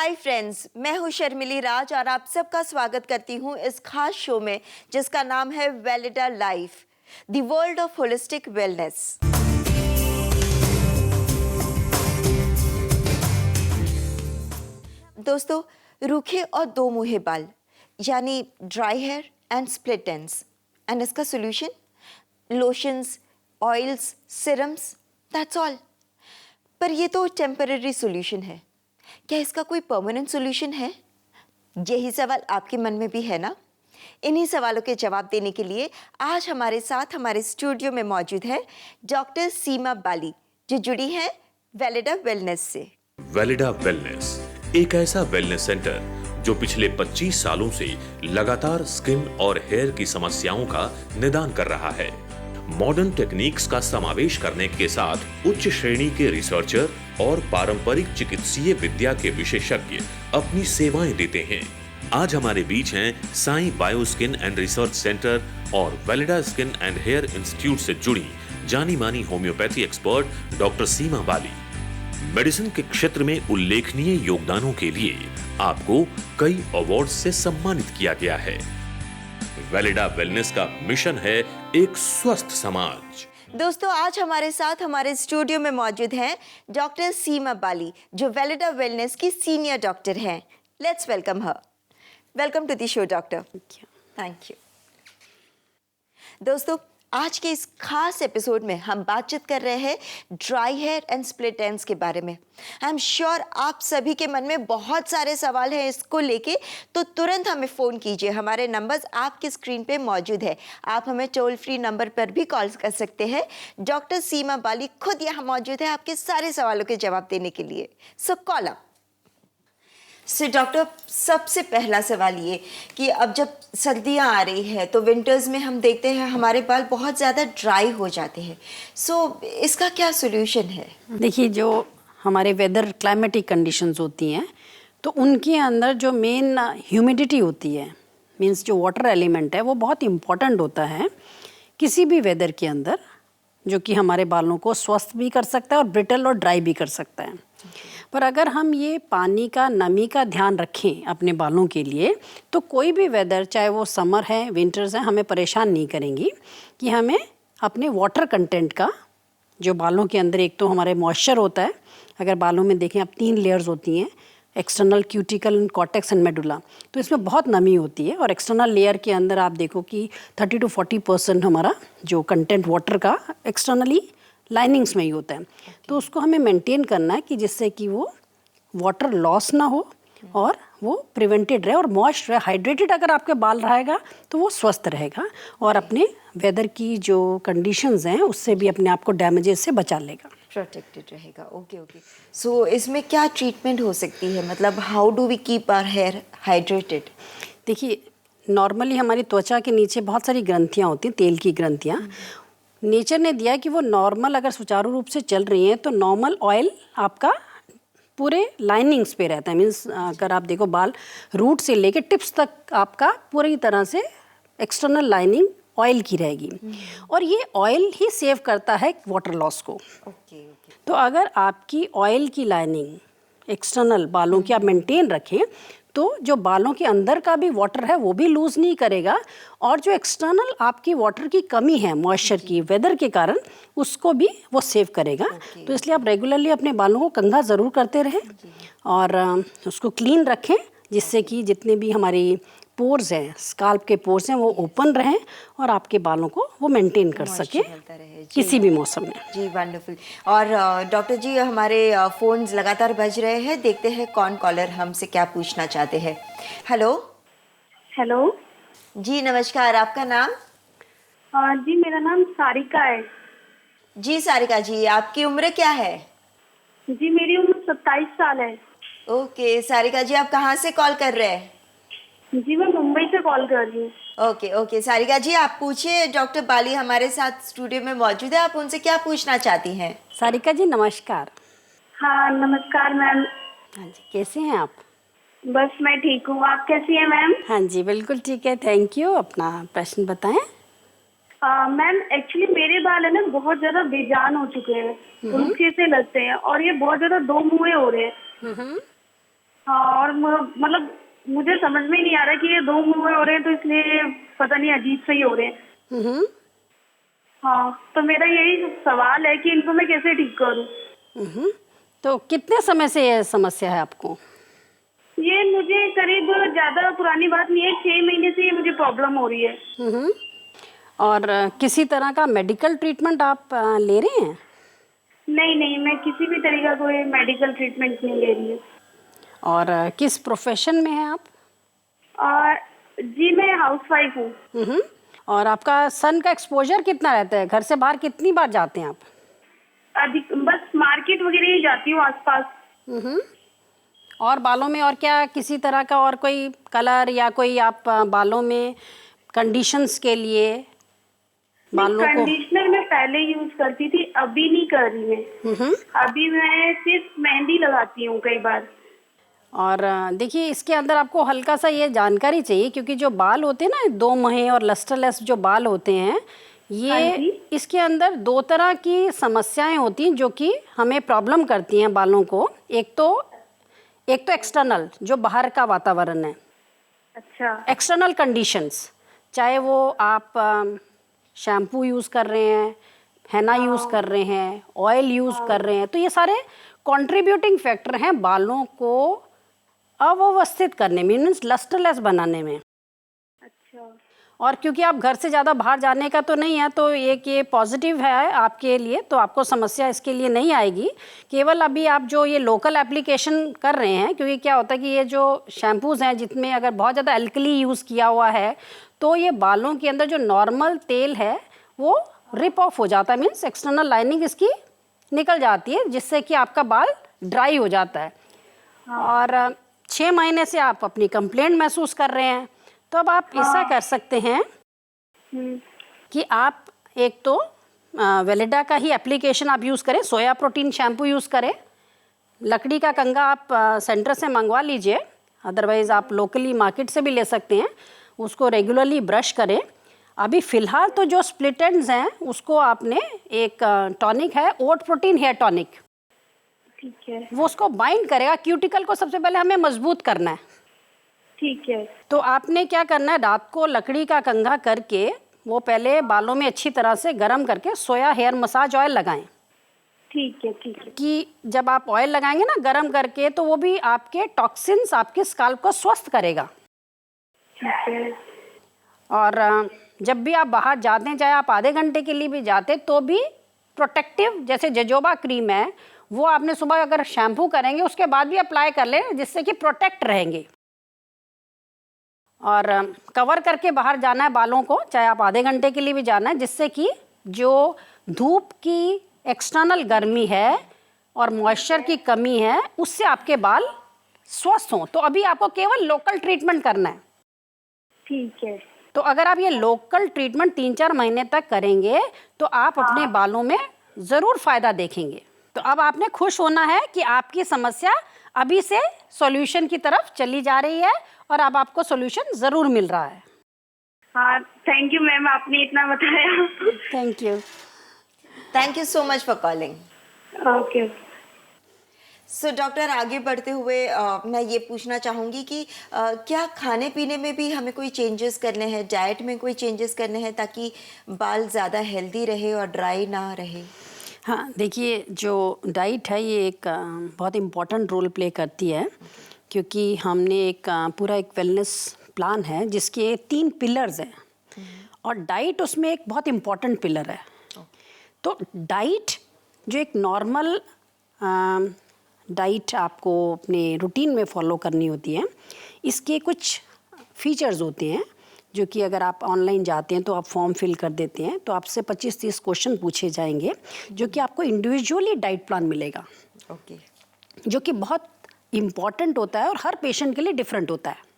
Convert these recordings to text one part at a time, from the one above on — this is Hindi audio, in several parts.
हाय फ्रेंड्स, मैं हूं शर्मिली राज और आप सबका स्वागत करती हूं इस खास शो में जिसका नाम है Velida life, the world of holistic wellness. दोस्तों, रूखे और दो मुँहे बाल यानी dry hair and split ends, and इसका solution lotions, oils, serums, that's all. पर ये तो टेम्पररी सोल्यूशन है, क्या इसका कोई परमानेंट सोल्यूशन है? यही सवाल आपके मन में भी है ना? इन्हीं सवालों के जवाब देने के लिए आज हमारे साथ हमारे स्टूडियो में मौजूद है डॉक्टर सीमा बाली, जो जुड़ी हैं वेलिडा वेलनेस से। वेलिडा वेलनेस एक ऐसा वेलनेस सेंटर जो पिछले 25 सालों से लगातार स्किन और हेयर की समस्याओं का निदान कर रहा है। मॉडर्न टेक्निक्स का समावेश करने के साथ उच्च श्रेणी के रिसर्चर और पारंपरिक चिकित्सीय विद्या के विशेषज्ञ अपनी सेवाएं देते हैं। आज हमारे बीच हैं Sai bio skin and research centre और वेलिडा स्किन एंड हेयर इंस्टीट्यूट से जुड़ी जानी मानी होम्योपैथी एक्सपर्ट डॉक्टर सीमा बाली। मेडिसिन के क्षेत्र में उल्लेखनीय योगदानों के लिए आपको कई अवार्ड से सम्मानित किया गया है। वेलिडा वेलनेस का मिशन है एक स्वस्थ समाज। दोस्तों, आज हमारे साथ हमारे स्टूडियो में मौजूद हैं डॉक्टर सीमा बाली, जो वेलिडा वेलनेस की सीनियर डॉक्टर हैं। Let's welcome her. Welcome to the show doctor. Thank you. दोस्तों, आज के इस खास एपिसोड में हम बातचीत कर रहे हैं dry hair and split ends के बारे में। आई एम श्योर आप सभी के मन में बहुत सारे सवाल हैं इसको लेके, तो तुरंत हमें फ़ोन कीजिए। हमारे नंबर्स आपकी स्क्रीन पे मौजूद है। आप हमें टोल फ्री नंबर पर भी कॉल कर सकते हैं। डॉक्टर सीमा बाली खुद यहाँ मौजूद है आपके सारे सवालों के जवाब देने के लिए। सो कॉल अप। सो डॉक्टर, सबसे पहला सवाल ये कि अब जब सर्दियाँ आ रही है तो विंटर्स में हम देखते हैं हमारे बाल बहुत ज़्यादा ड्राई हो जाते हैं। सो इसका क्या सोल्यूशन है? देखिए, जो हमारे वेदर क्लाइमेटिक कंडीशंस होती हैं तो उनके अंदर जो मेन ह्यूमिडिटी होती है, मींस जो वाटर एलिमेंट है, वो बहुत इम्पॉर्टेंट होता है किसी भी वेदर के अंदर, जो कि हमारे बालों को स्वस्थ भी कर सकता है और ब्रिटल और ड्राई भी कर सकता है। पर अगर हम ये पानी का, नमी का ध्यान रखें अपने बालों के लिए, तो कोई भी वेदर, चाहे वो समर है, विंटर्स है, हमें परेशान नहीं करेंगी कि हमें अपने वाटर कंटेंट का, जो बालों के अंदर एक तो हमारे मॉइस्चर होता है, अगर बालों में देखें आप 3 लेयर्स होती हैं, external cuticle, cortex and medulla, तो इसमें बहुत नमी होती है। और एक्सटर्नल लेयर के अंदर आप देखो कि 30 to 40% हमारा जो कंटेंट वाटर का एक्सटर्नली लाइनिंग्स में ही होता है। तो उसको हमें मेंटेन करना है कि जिससे कि वो वाटर लॉस ना हो और वो प्रिवेंटेड रहे और मॉइस्ट रहे, हाइड्रेटेड अगर आपके बाल रहेगा तो वो स्वस्थ रहेगा और अपने वेदर की जो कंडीशंस हैं उससे भी अपने आप को डैमेजेस से बचा लेगा, प्रोटेक्टेड रहेगा। ओके। सो इसमें क्या ट्रीटमेंट हो सकती है? मतलब how do we keep our hair hydrated? देखिए, नॉर्मली हमारी त्वचा के नीचे बहुत सारी ग्रंथियाँ होती हैं, तेल की ग्रंथियाँ। नेचर ने दिया कि वो नॉर्मल अगर सुचारू रूप से चल रही हैं तो नॉर्मल ऑयल आपका पूरे लाइनिंग्स पे रहता है। मीन्स अगर आप देखो, बाल रूट से लेके टिप्स तक आपका पूरी तरह से एक्सटर्नल लाइनिंग ऑयल की रहेगी और ये ऑयल ही सेव करता है वाटर लॉस को। ओके। तो अगर आपकी ऑयल की लाइनिंग एक्सटर्नल बालों की आप मेंटेन रखें तो जो बालों के अंदर का भी वाटर है वो भी लूज़ नहीं करेगा और जो एक्सटर्नल आपकी वाटर की कमी है मॉइस्चर की वेदर के कारण, उसको भी वो सेव करेगा। तो इसलिए आप रेगुलरली अपने बालों को कंघा ज़रूर करते रहें और उसको क्लीन रखें, जिससे कि जितने भी हमारी पोर्स हैं, स्काल्प के पोर्स हैं, वो ओपन रहें और आपके बालों को वो मेंटेन कर सके किसी भी मौसम में। जी, वंडरफुल। और डॉक्टर जी, हमारे फ़ोन्स लगातार बज रहे हैं। देखते हैं कौन कॉलर हमसे क्या पूछना चाहते हैं। हेलो। जी नमस्कार, आपका नाम? जी, मेरा नाम सारिका है। जी सारिका जी, आपकी उम्र क्या है? जी, मेरी उम्र 27 साल है। ओके सारिका जी, आप कहाँ से कॉल कर रहे हैं? जी, मैं मुंबई से कॉल कर रही हूँ। ओके सारिका जी, आप पूछिए। डॉक्टर बाली हमारे साथ स्टूडियो में मौजूद है, आप उनसे क्या पूछना चाहती हैं? सारिका जी नमस्कार। हाँ, नमस्कार मैम। हाँ जी, कैसे हैं आप? बस मैं ठीक हूँ, आप कैसी हैं मैम? हाँ जी, बिल्कुल ठीक है, थैंक यू। अपना प्रश्न बताएं। मैम, एक्चुअली मेरे बाल है ना बहुत ज्यादा बेजान हो चुके हैं, उल्टे से लगते हैं और ये बहुत ज्यादा दो मुँहे हो रहे हैं। हाँ, और मतलब मुझे समझ में ही नहीं आ रहा कि ये 2 मुंह में हो रहे हैं, तो इसलिए पता नहीं अजीब से ही हो रहे हैं। हम्म हाँ, तो मेरा यही सवाल है कि इनको मैं कैसे ठीक करूँ। तो कितने समय से ये समस्या है आपको? ये मुझे करीब ज्यादा पुरानी बात नहीं है, 6 महीने से ये मुझे प्रॉब्लम हो रही है। हम्म और किसी तरह का मेडिकल ट्रीटमेंट आप ले रहे हैं? नहीं नहीं, मैं किसी भी तरह का कोई मेडिकल ट्रीटमेंट नहीं ले रही हूँ। और किस प्रोफेशन में हैं आप? और जी, मैं हाउसवाइफ हूँ। और आपका सन का एक्सपोजर कितना रहता है? घर से बाहर कितनी बार जाते हैं आप? अधिक बस मार्केट वगैरह ही जाती हूँ आसपास। और बालों में और क्या किसी तरह का और कोई कलर या कोई आप बालों में कंडीशंस के लिए बालों को? कंडीशनर मैं पहले यूज करती थी, अभी नहीं कर रही मैं। अभी मैं सिर्फ मेहंदी लगाती हूँ कई बार। और देखिए, इसके अंदर आपको हल्का सा ये जानकारी चाहिए, क्योंकि जो बाल होते हैं ना, 2 महे और लस्टरलेस जो बाल होते हैं, हाँ ये जी। इसके अंदर 2 तरह की समस्याएं होती हैं जो कि हमें प्रॉब्लम करती हैं बालों को। एक तो एक्सटर्नल, जो बाहर का वातावरण है, अच्छा। एक्सटर्नल कंडीशंस, चाहे वो आप शैम्पू यूज़ कर रहे हैं, हैना यूज़ कर रहे हैं, ऑयल यूज़ कर रहे हैं, तो ये सारे कंट्रीब्यूटिंग फैक्टर हैं बालों को अव्यवस्थित करने में, मीन्स लस्टरलेस बनाने में। अच्छा। और क्योंकि आप घर से ज़्यादा बाहर जाने का तो नहीं है, तो एक ये पॉजिटिव है आपके लिए, तो आपको समस्या इसके लिए नहीं आएगी। केवल अभी आप जो ये लोकल एप्लीकेशन कर रहे हैं, क्योंकि क्या होता है कि ये जो शैम्पूज़ हैं जिसमें अगर बहुत ज़्यादा एल्कली यूज़ किया हुआ है, तो ये बालों के अंदर जो नॉर्मल तेल है वो रिप ऑफ हो जाता है, मीन्स एक्सटर्नल लाइनिंग इसकी निकल जाती है, जिससे कि आपका बाल ड्राई हो जाता है। और 6 महीने से आप अपनी कंप्लेंट महसूस कर रहे हैं, तो अब आप ऐसा कर सकते हैं कि आप एक तो वेलिडा का ही एप्लीकेशन आप यूज़ करें, सोया प्रोटीन शैम्पू यूज़ करें, लकड़ी का कंघा आप सेंटर से मंगवा लीजिए, अदरवाइज़ आप लोकली मार्केट से भी ले सकते हैं, उसको रेगुलरली ब्रश करें। अभी फ़िलहाल तो जो स्प्लिट एंड्स हैं उसको आपने एक टॉनिक है, ओट प्रोटीन हेयर टॉनिक, ठीक है। वो उसको बाइंड करेगा। क्यूटिकल को सबसे पहले हमें मजबूत करना है। ठीक है। तो आपने क्या करना है, रात को लकड़ी का कंघा करके वो पहले बालों में अच्छी तरह से गर्म करके सोया हेयर मसाज ऑयल लगाएं। ठीक है। ठीक है। कि जब आप ऑयल लगाएंगे ना गर्म करके, तो वो भी आपके टॉक्सिन्स आपके स्काल्प को स्वस्थ करेगा। ठीक है। और जब भी आप बाहर जाते हैं, चाहे आप आधे घंटे के लिए भी जाते, तो भी प्रोटेक्टिव जैसे जजोबा क्रीम है, वो आपने सुबह अगर शैम्पू करेंगे उसके बाद भी अप्लाई कर लें, जिससे कि प्रोटेक्ट रहेंगे। और कवर करके बाहर जाना है बालों को, चाहे आप आधे घंटे के लिए भी जाना है, जिससे कि जो धूप की एक्सटर्नल गर्मी है और मॉइस्चर की कमी है, उससे आपके बाल स्वस्थ हों। तो अभी आपको केवल लोकल ट्रीटमेंट करना है। ठीक है। तो अगर आप ये लोकल ट्रीटमेंट 3-4 महीने तक करेंगे, तो आप अपने बालों में ज़रूर फ़ायदा देखेंगे। तो अब आपने खुश होना है कि आपकी समस्या अभी से सॉल्यूशन की तरफ चली जा रही है, और अब आपको सॉल्यूशन ज़रूर मिल रहा है। हाँ, थैंक यू मैम, आपने इतना बताया। Thank you. Thank you so much for calling. Okay. So doctor, आगे बढ़ते हुए मैं ये पूछना चाहूँगी कि क्या खाने पीने में भी हमें कोई चेंजेस करने हैं, डाइट में कोई चेंजेस करने हैं, ताकि बाल ज़्यादा हेल्दी रहे और ड्राई ना रहे? हाँ, देखिए, जो डाइट है ये एक बहुत इम्पॉर्टेंट रोल प्ले करती है, क्योंकि हमने एक पूरा एक वेलनेस प्लान है जिसके 3 पिलर्स हैं, और डाइट उसमें एक बहुत इम्पॉर्टेंट पिलर है। तो डाइट जो एक नॉर्मल डाइट आपको अपने रूटीन में फॉलो करनी होती है, इसके कुछ फीचर्स होते हैं जो कि अगर आप ऑनलाइन जाते हैं तो आप फॉर्म फिल कर देते हैं, तो आपसे 25-30 क्वेश्चन पूछे जाएंगे, जो कि आपको इंडिविजुअली डाइट प्लान मिलेगा। ओके। जो कि बहुत इम्पॉर्टेंट होता है और हर पेशेंट के लिए डिफरेंट होता है।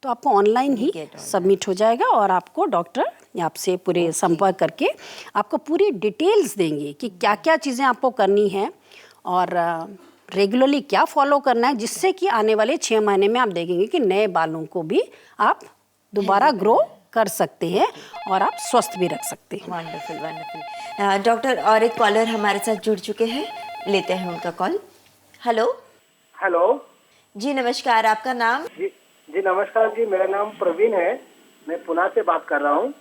तो आपको ऑनलाइन ही सबमिट हो जाएगा, और आपको डॉक्टर आपसे पूरे संपर्क करके आपको पूरी डिटेल्स देंगे कि क्या क्या चीज़ें आपको करनी है और रेगुलरली क्या फॉलो करना है, जिससे कि आने वाले 6 महीने में आप देखेंगे कि नए बालों को भी आप दोबारा ग्रो कर सकते हैं और आप स्वस्थ भी रख सकते हैं। Wonderful, wonderful. डॉक्टर, और एक कॉलर हमारे साथ जुड़ चुके हैं, लेते हैं उनका कॉल। हेलो। हेलो। जी नमस्कार, आपका नाम? जी नमस्कार जी, मेरा नाम प्रवीण है, मैं पुणे से बात कर रहा हूँ।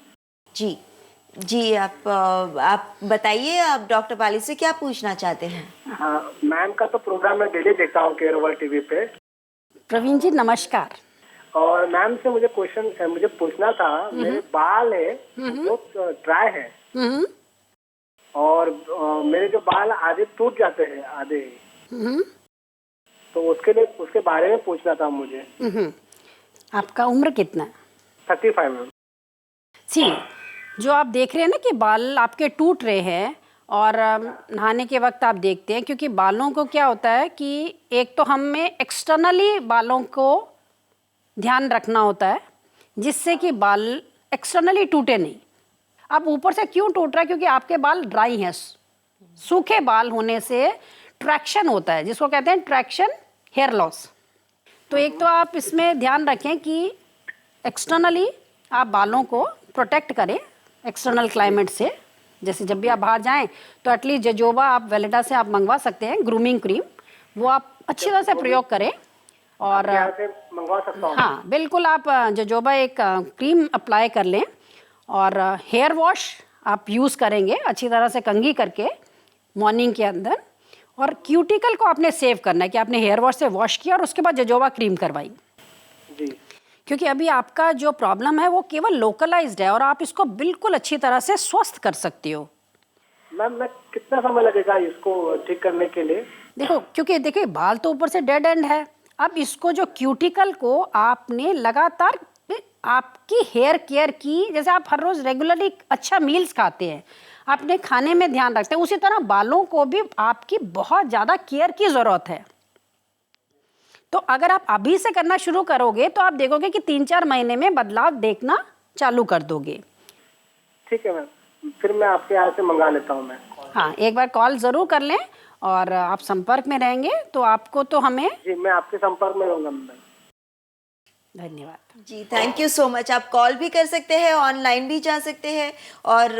जी आप बताइए, आप डॉक्टर पाली से क्या पूछना चाहते हैं? हाँ, मैम का तो प्रोग्राम मैं डेली देखता हूँ केयर वर्ल्ड टीवी पे। प्रवीण जी नमस्कार। और मैम से मुझे पूछना था, मेरे बाल है बहुत ड्राई है और मेरे जो बाल आधे टूट जाते हैं आधे, तो उसके बारे में पूछना था मुझे। आपका उम्र कितना है? 35 मैम। सी, जो आप देख रहे हैं ना कि बाल आपके टूट रहे हैं और नहाने के वक्त आप देखते हैं, क्योंकि बालों को क्या होता है कि एक तो हमें एक्सटर्नली बालों को ध्यान रखना होता है जिससे कि बाल एक्सटर्नली टूटे नहीं। अब ऊपर से क्यों टूट रहा है? क्योंकि आपके बाल ड्राई हैं। सूखे बाल होने से ट्रैक्शन होता है, जिसको कहते हैं ट्रैक्शन हेयर लॉस। तो एक तो आप इसमें ध्यान रखें कि एक्सटर्नली आप बालों को प्रोटेक्ट करें एक्सटर्नल क्लाइमेट से। जैसे जब भी आप बाहर जाएं तो एटलीस्ट जजोबा आप वेलेडा से आप मंगवा सकते हैं, ग्रूमिंग क्रीम, वो आप अच्छी तरह से प्रयोग करें। और मंगवा सकता हूँ? हाँ बिल्कुल, आप जजोबा एक क्रीम अप्लाई कर लें और हेयर वॉश आप यूज़ करेंगे अच्छी तरह से कंघी करके मॉर्निंग के अंदर। और क्यूटिकल को आपने सेव करना है कि आपने हेयर वॉश से वॉश किया और उसके बाद जजोबा क्रीम करवाई जी। क्योंकि अभी आपका जो प्रॉब्लम है वो केवल लोकलाइज्ड है और आप इसको बिल्कुल अच्छी तरह से स्वस्थ कर सकती हो। मैम मैं कितना समय लगेगा इसको ठीक करने के लिए? देखो, क्योंकि देखिए बाल तो ऊपर से डेड एंड है। अब इसको जो क्यूटिकल को आपने लगातार आपकी हेयर केयर की, जैसे आप हर रोज़ रेगुलरली अच्छा मील्स खाते हैं, आपने खाने में ध्यान रखते हैं, उसी तरह बालों को भी आपकी बहुत ज़्यादा केयर की ज़रूरत है। तो अगर आप अभी से करना शुरू करोगे तो आप देखोगे कि 3-4 महीने में बदलाव देखना चालू कर दोगे। ठीक है मैम, फिर मैं आपके यहाँ से मंगा लेता हूँ मैं। हाँ, एक बार कॉल ज़रूर कर लें और आप संपर्क में रहेंगे तो आपको तो हमें। जी, मैं आपके संपर्क में रहूँगा मैम। धन्यवाद जी, थैंक यू सो मच। आप कॉल भी कर सकते हैं, ऑनलाइन भी जा सकते हैं और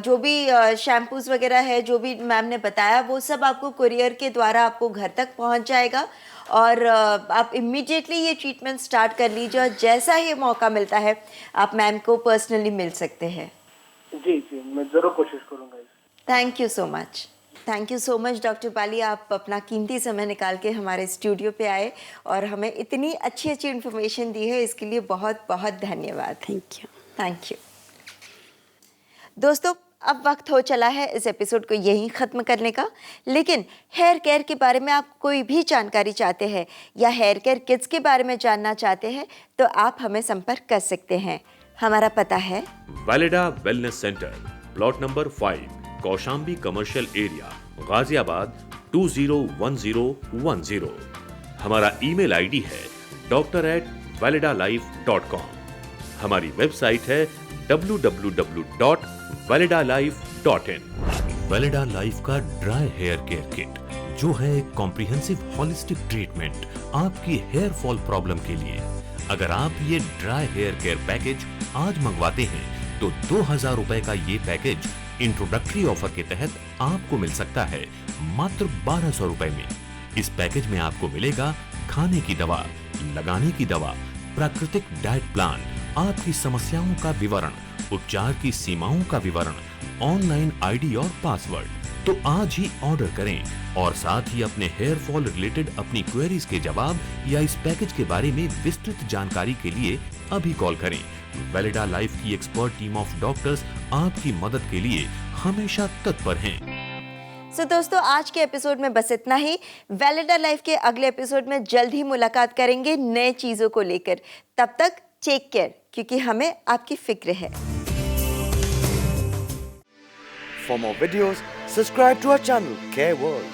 जो भी शैम्पूज़ वगैरह है, जो भी मैम ने बताया, वो सब आपको कुरियर के द्वारा आपको घर तक पहुंच जाएगा और आप इमीडिएटली ये ट्रीटमेंट स्टार्ट कर लीजिए और जैसा ही मौका मिलता है आप मैम को पर्सनली मिल सकते हैं। जी, मैं ज़रूर कोशिश करूँगा। Thank you so much. Thank you so much doctor Pali, आप अपना कीमती समय निकाल के हमारे स्टूडियो पे आए और हमें इतनी अच्छी इन्फॉर्मेशन दी है, इसके लिए बहुत बहुत धन्यवाद। Thank you. दोस्तों, अब वक्त हो चला है इस एपिसोड को यहीं ख़त्म करने का, लेकिन हेयर केयर के बारे में आप कोई भी जानकारी चाहते हैं या हेयर केयर किट्स के बारे में जानना चाहते हैं तो आप हमें संपर्क कर सकते हैं। हमारा पता है Weleda wellness centre, plot number 5, Kaushambi commercial area, Ghaziabad 201010। हमारा ईमेल आईडी है doctor@veledalife.com। हमारी वेबसाइट है www.veledalife.in। वेलेडा लाइफ का ड्राई हेयर केयर किट, जो है एक कॉम्प्रिहेंसिव हॉलिस्टिक ट्रीटमेंट आपकी हेयर फॉल प्रॉब्लम के लिए। अगर आप ये ड्राई हेयर केयर पैकेज आज मंगवाते हैं तो 2000 रुपए का ये पैकेज इंट्रोडक्टरी ऑफर के तहत आपको मिल सकता है मात्र 1200 रुपए में। इस पैकेज में आपको मिलेगा खाने की दवा, लगाने की दवा, प्राकृतिक डाइट प्लान, आपकी समस्याओं का विवरण, उपचार की सीमाओं का विवरण, ऑनलाइन आईडी और पासवर्ड। तो आज ही ऑर्डर करें और साथ ही अपने हेयर फॉल रिलेटेड अपनी क्वेरीज के जवाब या इस पैकेज के बारे में विस्तृत जानकारी के लिए अभी कॉल करें। वेलेडा लाइफ की एक्सपर्ट टीम ऑफ डॉक्टर्स आपकी मदद के लिए हमेशा तत्पर हैं। सो दोस्तों, आज के एपिसोड में बस इतना ही। वेलेडा लाइफ के अगले एपिसोड में जल्द ही मुलाकात करेंगे नए चीजों को लेकर। तब तक टेक केयर, क्योंकि हमें आपकी फिक्र है। For more videos, subscribe to our channel, Care World.